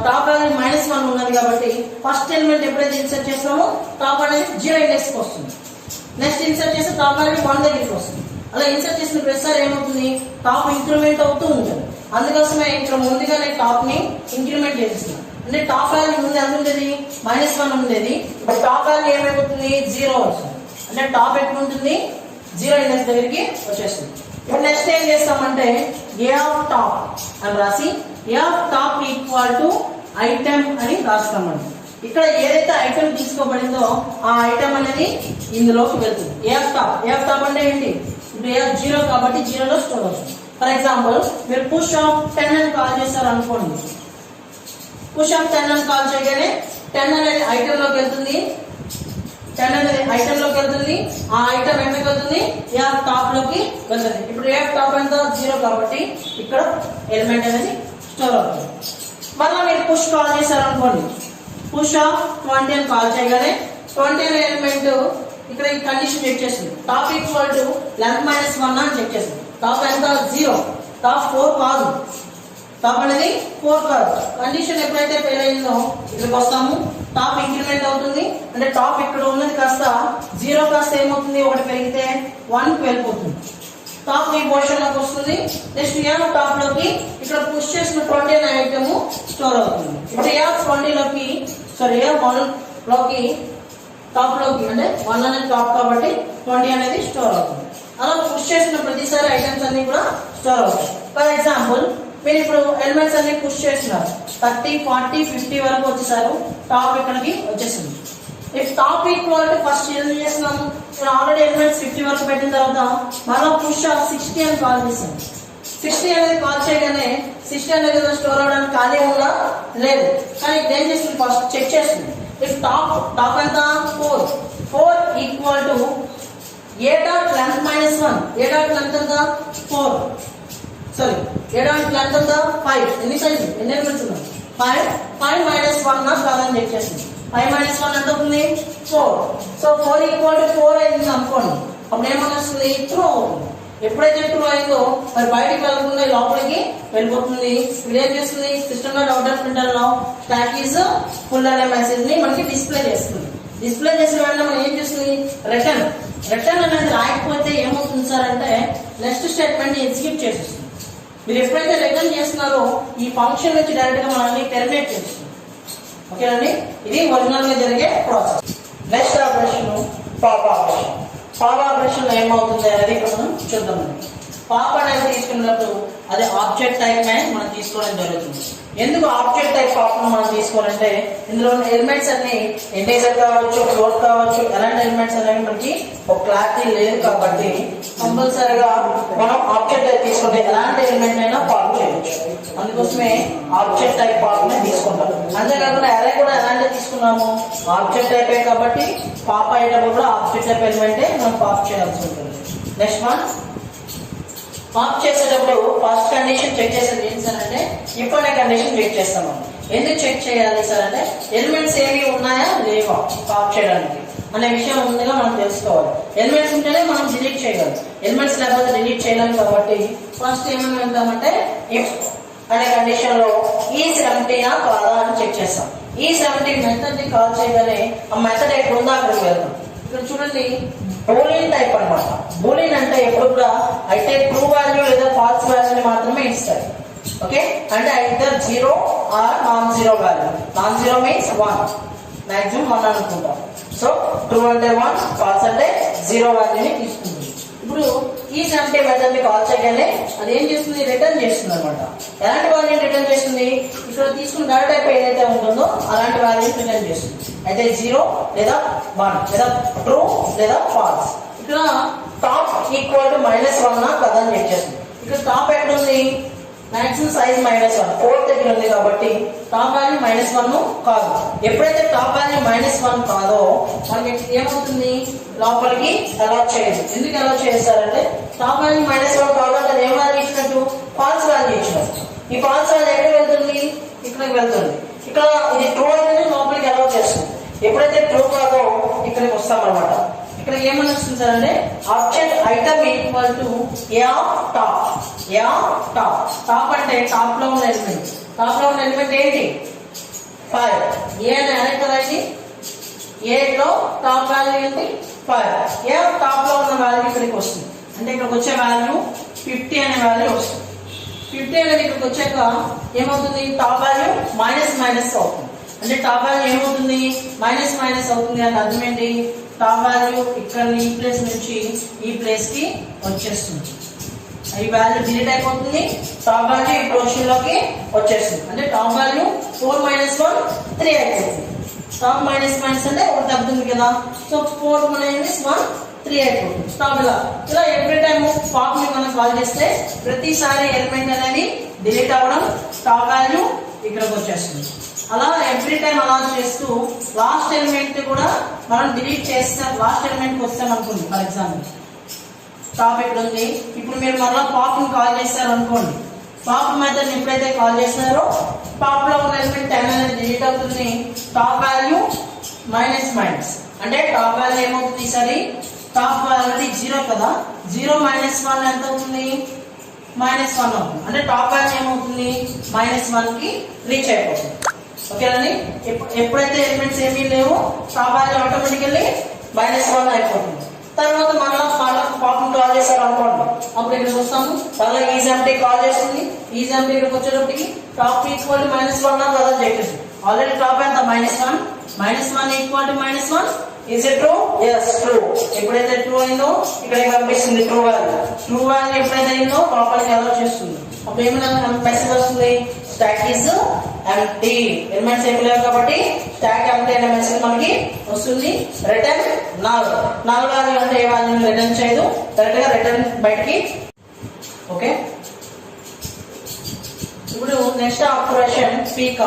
టాప్ వాల్యూ -1 ఉన్నది కాబట్టి ఫస్ట్ ఎలిమెంట్ ఎప్పుడైతే ఇన్సర్ట్ చేస్తామో టాప్ అనేది 0 ఇండెక్స్ కి వస్తుంది. నెక్స్ట్ ఇన్సర్ట్ చేస్తే టాప్ వాల్యూ 1 దగ్గరికి వస్తుంది. అలా ఇన్సర్ట్ చేసిన ప్రతిసారి ఏమవుతుంది, టాప్ ఇంక్రిమెంట్ అవుతూ ఉంటుంది. అందుకోసమే ఇక్కడ ముందుగానే టాప్ ని ఇంక్రిమెంట్ చేస్తున్నాం. అంటే టాప్ వాల్యూ ముందు ఎంత ఉండేది, -1 ఉండేది, ఇప్పుడు టాప్ వాల్యూ ఏమైపోతుంది, 0 వస్తుంది. అంటే టాప్ ఎక్కడ ఉంటుంది, 0 ఇండెక్స్ దగ్గరికి వచ్చేస్తుంది. ఇప్పుడు నెక్స్ట్ ఏం చేస్తామంటే ఏ ఆఫ్ టాప్ అని రాసి A of top equal to item అని రాస్తామండి. ఇక్కడ ఏదైతే ఐటమ్ తీసుకోబడిందో ఆ ఐటమ్ అనేది ఇందులోకి వెళ్తుంది. ఏ ఆఫ్ టాప్ అంటే ఏంటి, ఇప్పుడు ఏ 0 కాబట్టి 0లో స్టోర్ అవుతుంది. ఫర్ ఎగ్జాంపుల్ మీరు పుష్ ఆఫ్ 10 అని కాల్ చేస్తారు అనుకోండి, పుష్ ఆఫ్ 10 అని కాల్ చేయగానే 10 అనేది ఐటమ్ లోకి వెళ్తుంది. 10 అనేది ఐటమ్ లోకి వెళ్తుంది. ఆ ఐటమ్ ఎక్కడికి వెళ్తుంది, ఏ ఆఫ్ టాప్ లోకి వెళ్తుంది. ఇప్పుడు ఏ ఆఫ్ టాప్ ఎంత 0 కాబట్టి ఇక్కడ ఎలిమెంట్ అనేది స్టోర్ అవుతుంది. మళ్ళీ మీరు పుష్ కాల్ చేశారు అనుకోండి, పుష్ ఆఫ్ 20 అని కాల్ చేయగానే 20 అనే ఎలిమెంట్ ఇక్కడ ఈ కండిషన్ చెక్ చేస్తుంది. Top equal to length minus 1 అని చెక్ చేస్తుంది. టాప్ ఎంత 0, టాప్ 4 కాదు, టాప్ అనేది 4 కాదు. కండిషన్ ఎప్పుడైతే ఫెయిల్ అయిందో ఇక్కడికి వస్తాము, టాప్ ఇంక్రిమెంట్ అవుతుంది. అంటే టాప్ ఇక్కడ ఉన్నది కాస్త 0 కాస్త ఏమవుతుంది, 1 పెరిగితే 1కి వెళ్ళిపోతుంది. టాప్ ఈ పొజిషన్ లోకి వస్తుంది. నెక్స్ట్ ఏ టాప్ లోకి ఇక్కడ పుష్ చేసిన 20 అనే ఐటమ్ స్టోర్ అవుతుంది. ఇప్పుడు ఏ 20 లోకి సారీ ఏ 1 లోకి టాప్ లోకి అంటే 1 అనేది టాప్ కాబట్టి 20 అనేది స్టోర్ అవుతుంది. అలా పుష్ చేసిన ప్రతిసారి ఐటమ్స్ అన్ని కూడా స్టోర్ అవుతాయి. ఫర్ ఎగ్జాంపుల్ మీరు ఇప్పుడు ఎలిమెంట్స్ అన్ని పుష్ చేస్తున్నారు, 30, 40, 50 వరకు వచ్చేసారు, టాప్ ఇక్కడికి వచ్చేసింది. If top equal to first ఏం చేస్తున్నాము, నేను ఆల్రెడీ ఎలిమెంట్స్ 50 వరకు పెట్టిన తర్వాత మరో పుష్ 60 అని కాల్ చేస్తాను. 60 అనేది కాల్ చేయగానే 60 అనేది స్టోర్ అవడానికి ఖాళీ ఉందా లేదు, కానీ ఇప్పుడు ఏం చేస్తుంది ఫస్ట్ చెక్ చేస్తుంది. ఇఫ్ టాప్ ఎంత 4 equal to A dot length minus 1, A dot length ఎంత 4 సారీ ఏ డాట్ లెంత్ ఎంత 5, ఎన్ని సైజు ఎన్ని ఎలిమెంట్స్ ఉన్నాయి 5 మైనస్ 1 నా కాదని చెక్ చేస్తుంది. 5 మైనస్ 1 ఎంత అవుతుంది 4. సో 4 ఈక్వల్ టు 4 అయింది అనుకోండి, అప్పుడు ఏమొస్తుంది ట్రూ అవుతుంది. ఎప్పుడైతే ట్రూ అయిందో మరి బయటికి వెళ్ళకుండా లోపలికి వెళ్ళిపోతుంది. ఇప్పుడు ఏం చేస్తుంది సిస్టమ్ డాట్ అవుట్ ప్రింటర్ లో స్టాక్ ఈజ్ ఫుల్ అనే మెసేజ్ ని మనకి డిస్ప్లే చేస్తుంది. డిస్ప్లే చేసిన వెంటనే మనం ఏం చేస్తుంది రిటర్న్ అనేది రాయకపోతే ఏమవుతుంది సార్ అంటే నెక్స్ట్ స్టేట్మెంట్ ని ఎగ్జిక్యూట్ చేసేస్తుంది. మీరు ఎప్పుడైతే రిటర్న్ చేస్తున్నారో ఈ ఫంక్షన్ నుంచి డైరెక్ట్ గా మనల్ని టెర్మినేట్ చేస్తుంది. ఓకేనండి, ఇది ఒరిజినల్ గా జరిగే process. Next operation pop operation. Pop operation ఏమవుతుంది అనేది ఇక్కడ మనం చూద్దామండి. పాప్ అనేది తీసుకున్నప్పుడు అది ఆబ్జెక్ట్ టైప్ మనం తీసుకోవడం జరుగుతుంది. ఎందుకు ఆబ్జెక్ట్ టైప్ పాప్ మనం తీసుకోవాలంటే ఇందులో ఎలిమెంట్స్ అన్ని ఇంటీజర్ కావచ్చు, ఫ్లోట్ కావచ్చు, ఎలాంటి ఎలిమెంట్స్ అనేవి మనకి ఒక క్లారిటీ లేదు కాబట్టి కంపల్సరీగా మనం ఆబ్జెక్ట్ టైప్ తీసుకుంటే ఎలాంటి ఎలిమెంట్ అయినా పాప్ చేయవచ్చు. అందుకోసమే ఆబ్జెక్ట్ టైప్ పాప్ ని తీసుకుంటాం. అంతేకాకుండా అరే కూడా ఎలాంటి తీసుకున్నాము ఆబ్జెక్ట్ టైపే కాబట్టి పాప్ అయ్యేటప్పుడు కూడా ఆబ్జెక్ట్ టైప్ ఎలిమెంటే మనం పాప్ చేయాల్సి ఉంటుంది. నెక్స్ట్ వన్ పాప్ చేసేటప్పుడు ఫస్ట్ కండిషన్ చెక్ చేసేది ఏంటి సార్ అంటే ఇప్పుడు కండిషన్ చెక్ చేస్తాము. ఎందుకు చెక్ చేయాలి సార్ అంటే ఎలిమెంట్స్ ఏమి ఉన్నాయా లేవా పాప్ చేయడానికి అనే విషయం ముందుగా మనం తెలుసుకోవాలి. ఎలిమెంట్స్ ఉంటేనే మనం డిలీట్ చేయగలం, ఎలిమెంట్స్ లేకపోతే డిలీట్ చేయలేము. కాబట్టి ఫస్ట్ ఏమని వెళ్తామంటే ఇఫ్ అనే కండిషన్ లో ఈజ్ ఎంప్టీయా కాదా అని చెక్ చేస్తాం. ఈజ్ ఎంప్టీ మెథడ్ ని కాల్ చేయగానే ఆ మెథడ్ ఎక్కడ ఉందో అక్కడికి వెళ్తాం. ఇక్కడ చూడండి బూలియన్ టైప్ అన్నమాట. బూలియన్ అంటే ఎప్పుడు కూడా అయితే ట్రూ వాల్యూ లేదా ఫాల్స్ వాల్యూని మాత్రమే ఇస్తారు. ఓకే, అంటే either 0 or non zero value. Non zero means 1, maximum 1 అనుకుంటాం. సో ట్రూ అంటే 1, ఫాల్స్ అంటే 0 వాల్యూని తీసుకుంటుంది. ఇప్పుడు ఈ ఎంప్టీ మెథడ్ ని కాల్ చేయగానే అది ఏం చేస్తుంది రిటర్న్ చేస్తుంది అనమాట. ఎలాంటి వాల్యూని రిటర్న్ చేస్తుంది, ఇక్కడ తీసుకున్న డేటా టైప్ ఏదైతే ఉంటుందో అలాంటి వాల్యూని రిటర్న్ చేస్తుంది. అయితే 0 లేదా 1 లేదా ట్రూ లేదా ఫాల్స్. ఇక్కడ టాప్ ఈక్వల్ టు -1 కదా అని చెక్ చేస్తుంది. ఇక్కడ టాప్ ఎక్కడ ఉంది మాక్సిమం సైజ్ -1 4 దగ్గర ఉంది కాబట్టి టాప్ వాల్యూ -1 కాదు. ఎప్పుడైతే టాప్ వాల్యూ -1 కాదో మనకి ఏమవుతుంది లోపలికి అలా చేయదు. ఎందుకు అలా చేస్తారంటే టాప్ వాల్యూ -1 కాదు అంటే ఏం వాల్యూ ఇచ్చినట్టు ఫాల్స్ వాల్యూ ఇచ్చినట్టు. ఈ ఫాల్స్ వాల్యూ ఎక్కడికి వెళ్తుంది ఇక్కడికి వెళ్తుంది. ఇక్కడ ఇది ట్రూ అయితే లోపలికి అలౌ చేస్తుంది. ఎప్పుడైతే ట్రూ కాదో ఇక్కడికి వస్తామన్నమాట. ఇక్కడ ఏమని వస్తుంది సార్ అంటే object item equal to A of top. A of top. Top అంటే టాప్ లో ఉన్న ఎలిమెంట్. టాప్ లో ఉన్న ఎలిమెంట్ ఏంటి 5. ఏ అని అనే కదా ఇది. ఏ లో టాప్ వాల్యూ ఏంటి 5. ఏ ఆఫ్ టాప్ లో ఉన్న వాల్యూ ఇక్కడికి వస్తుంది. అంటే ఇక్కడికి వచ్చే వాల్యూ 50 అనే వాల్యూ వస్తుంది. 50 అనేది ఇక్కడికి వచ్చాక ఏమవుతుంది టాప్ వాల్యూ మైనస్ అవుతుంది. అంటే టాప్ వాల్యూ ఏమవుతుంది మైనస్ అవుతుంది. అని అర్థం ఏంటి టాప్ వాల్యూ ఇక్కడ ఈ ప్లేస్ నుంచి ఈ ప్లేస్ కి వచ్చేస్తుంది. ఈ వాల్యూ డిలీట్ అయిపోతుంది. టాప్ వాల్యూ ఈ పొజిషన్ లోకి వచ్చేస్తుంది. అంటే టాప్ వాల్యూ 4 - 1 3 అయిపోతుంది. టాప్ మైనస్ అంటే ఒకటి తగ్గుతుంది కదా. సో 4 - 1 3 అయిపోతుంది. టాప్ ఇలా ఎవ్రీ టైమ్ పాప్ ని మనం కాల్ చేస్తే ప్రతిసారి ఎలిమెంట్ అనేది డిలీట్ అవ్వడం, టాప్ వాల్యూ ఇక్కడికి వచ్చేస్తుంది. అలా ఎవ్రీ టైం అలా చేస్తూ లాస్ట్ ఎలిమెంట్ కూడా మనం డిలీట్ చేస్తాం. లాస్ట్ ఎలిమెంట్ వస్తాం అనుకోండి. ఫర్ ఎగ్జాంపుల్ టాప్ ఇక్కడ ఉంది. ఇప్పుడు మీరు మరలా పాప్ ని కాల్ చేస్తారు అనుకోండి. పాప్ మెథడ్ ఎప్పుడైతే కాల్ చేస్తారో పాప్ లో ఉన్న ఎలిమెంట్ 10 అనేది డిలీట్ అవుతుంది. టాప్ వాల్యూ మైనస్ అంటే టాప్ వాల్యూ ఏమవుతుంది ఈసారి టాప్ వాల్యూ 0 కదా 0 మైనస్ 1 ఎంత అవుతుంది -1 అవుతుంది అంటే టాప్ వాల్యూ ఏమవుతుంది -1 కి రీచ్ అయిపోతుంది ఓకేనండి ఎప్పుడైతే ఎలిమెంట్స్ ఏమీ లేవో టాప్ వాల్యూ ఆటోమేటికల్లీ -1 అయిపోతుంది తర్వాత మళ్ళీ పాపం కాల్ చేశారు అనుకోండి అప్పుడు ఇక్కడికి వస్తాము మళ్ళీ ఈజ్ ఎంప్టీ కాల్ చేస్తుంది ఈజ్ ఎంప్టీ ఇక్కడికి వచ్చేటప్పటికి టాప్ ఈక్వల్ టు -1 కదా చెప్పేసి ఆల్రెడీ టాప్ ఎంత -1 equal to -1 is it true yes true ఎప్పుడైతే ట్రూ అయిందో ఇక్కడ పంపిస్తుంది ట్రూ వాల్యూ ఎప్పుడైతే అయిందో లోపలికి అలౌ చేస్తుంది అప్పుడు ఏమైనా మెసేజ్ వస్తుంది స్టాక్ ఇస్ ఎంప్టీ ఎలిమెంట్స్ ఏమి లేవు కాబట్టి స్టాక్ ఎంప్టీ అనే మెసేజ్ మనకి వస్తుంది రిటర్న్ నల్ వాల్యూ అంటే ఏ వాల్యూ రిటర్న్ చేయదు డైరెక్ట్ గా రిటర్న్ బయటికి ఓకే ఇప్పుడు నెక్స్ట్ ఆపరేషన్ పీక్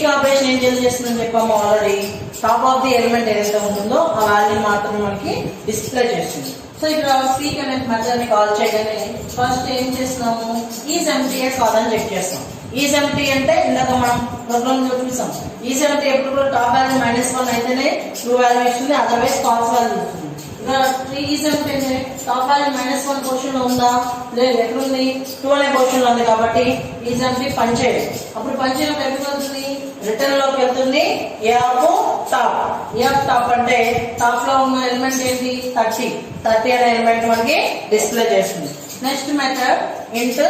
ఆపరేషన్ ఏం చేస్తుందని చెప్పాము already top of the element ఏదైతే ఉంటుందో ఆ వాల్యూ మాత్రమే మనకి డిస్ప్లే చేస్తుంది సో ఇక్కడ పీక్ అనే మెథడ్ ని కాల్ చేయగానే ఫస్ట్ ఏం చేస్తున్నాము ఈజ్ ఎంప్టీ కాదని చెక్ చేస్తాం ఈజ్ ఎంప్టీ అంటే ఇందాక మనం ప్రోగ్రామ్ లో చూసాం ఈజ్ ఎంప్టీ ఎప్పుడు కూడా టాప్ వాల్యూ -1 అయితేనే ట్రూ వాల్యూ ఇస్తుంది అదర్వైజ్ ఫాల్స్ వాల్యూ ఇస్తుంది ఈజ్ ఎంప్టీ అంటే టాప్ వాల్యూ -1 పొజిషన్ లో ఉందా లేదు ఎక్కడుంది 2 అనే పొజిషన్ లో ఉంది కాబట్టి ఈజ్ ఎంప్టీ పనిచేయదు అప్పుడు పనిచేయడం ఎక్కడికి వెళ్తుంది రిటర్న్ లోకి వెళ్తుంది ఏ ఆఫ్ టాప్ అంటే టాప్ లో ఉన్న ఎలిమెంట్ ఏంటి 30 అనే ఎలిమెంట్ మనకి డిస్ప్లే చేస్తుంది next method into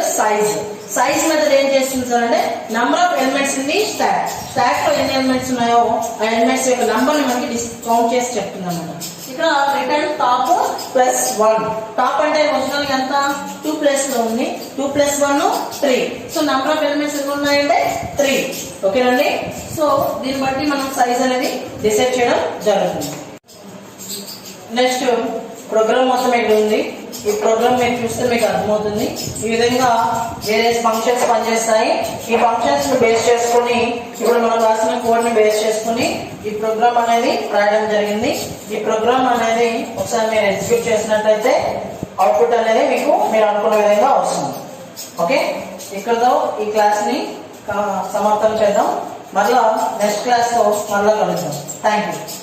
size method ఏం చేస్తుంది సార్ అంటే number of elements in the stock లో ఎన్ని ఎలిమెంట్స్ ఉన్నాయో ఆ ఎలిమెంట్స్ యొక్క నంబర్ ని మనకి కౌంట్ చేసి చెప్తుంది అన్నమాట ఇక్కడ రిటర్న్ టాప్ +1 టాప్ అంటే ఒరిజినల్ ఎంత 2 ప్లేస్ లో ఉంది 2 + 1 3 సో నంబర్ ఆఫ్ ఎలిమెంట్స్ ఎన్ని ఉన్నాయంటే 3 ఓకేనండి సో దీన్ని బట్టి మనం సైజ్ అనేది డిసైడ్ చేయడం జరుగుతుంది నెక్స్ట్ ప్రోగ్రామ్ మొత్తం ఇక్కడ ఉంది ఈ ప్రోగ్రామ్ మీరు చూస్తే మీకు అర్థమవుతుంది ఈ విధంగా వేరే ఫంక్షన్స్ పనిచేస్తాయి ఈ ఫంక్షన్స్ ని బేస్ చేసుకుని ఇప్పుడు మనం రాసిన కోడ్ ని బేస్ చేసుకుని ఈ ప్రోగ్రామ్ అనేది రాయడం జరిగింది ఈ ప్రోగ్రామ్ అనేది ఒకసారి మీరు ఎగ్జిక్యూట్ చేసినట్లయితే అవుట్పుట్ అనేది మీకు మీరు అనుకున్న విధంగా వస్తుంది ఓకే ఇక్కడతో ఈ క్లాస్ ని సమాప్తం చేద్దాం మళ్ళా నెక్స్ట్ క్లాస్ తో మళ్ళా కలుద్దాం థ్యాంక్ యూ